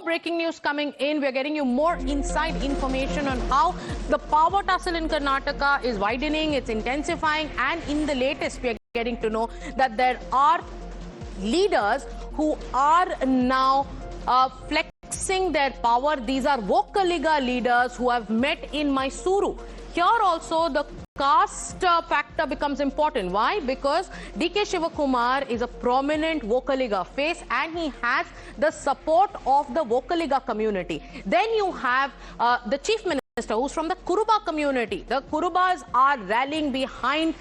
breaking news coming in. We're getting you more inside information on how the power tussle in Karnataka is widening, it's intensifying, and in the latest, we are getting to know that there are leaders who are now flexing their power. These are Vokkaliga leaders who have met in Mysuru. Here also the caste factor becomes important. Why? Because DK Shivakumar is a prominent Vokkaliga face and he has the support of the Vokkaliga community. Then you have the Chief Minister who's from the Kuruba community. The Kurubas are rallying behind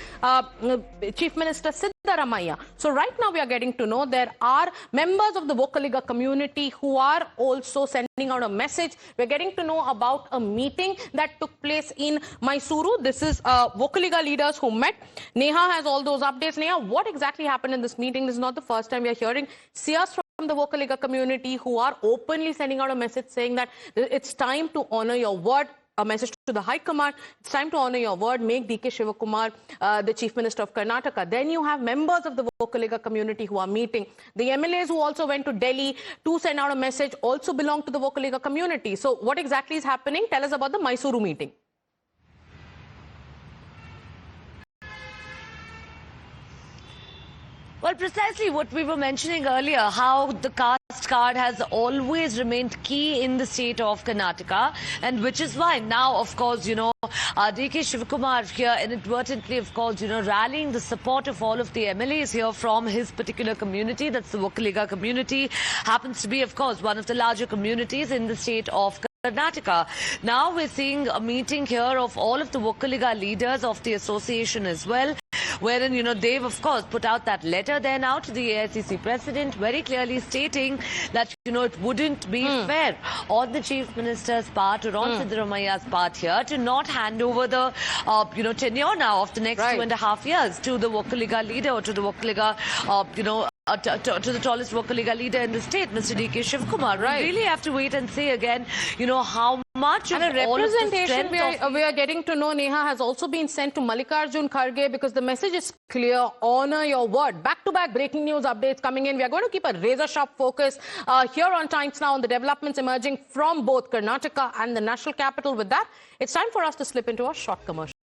Chief Minister Siddaramaiah. So right now we are getting to know there are members of the Vokkaliga community who are also sending out a message. We're getting to know about a meeting that took place in Mysuru. This is Vokkaliga leaders who met. Neha has all those updates. Neha, what exactly happened in this meeting? This is not the first time we are hearing seers from the Vokkaliga community who are openly sending out a message saying that it's time to honor your word. A message to the High Command, it's time to honor your word, make DK Shivakumar the Chief Minister of Karnataka. Then you have members of the Vokkaliga community who are meeting. The MLAs who also went to Delhi to send out a message also belong to the Vokkaliga community. So what exactly is happening? Tell us about the Mysuru meeting. Well, precisely what we were mentioning earlier, how the caste card has always remained key in the state of Karnataka, and which is why now, of course, DK Shivakumar here inadvertently, of course, rallying the support of all of the MLAs here from his particular community. That's the Vokkaliga community. Happens to be, of course, one of the larger communities in the state of Karnataka. Now we're seeing a meeting here of all of the Vokkaliga leaders of the association as well, wherein, they've, of course, put out that letter there now to the AICC president, very clearly stating that, it wouldn't be fair on the Chief Minister's part or on Siddaramaiah's part here to not hand over the, tenure now of the next 2.5 years to the Vokkaliga leader or to the Vokkaliga, to the tallest Vokkaliga leader in the state, Mr. DK Shivakumar. We really have to wait and see again, how much of and a all representation of the we are getting to know, Neha, has also been sent to Mallikarjun Kharge because the message is clear: honor your word. Back-to-back breaking news updates coming in. We are going to keep a razor-sharp focus here on Times Now on the developments emerging from both Karnataka and the national capital. With that, it's time for us to slip into a short commercial.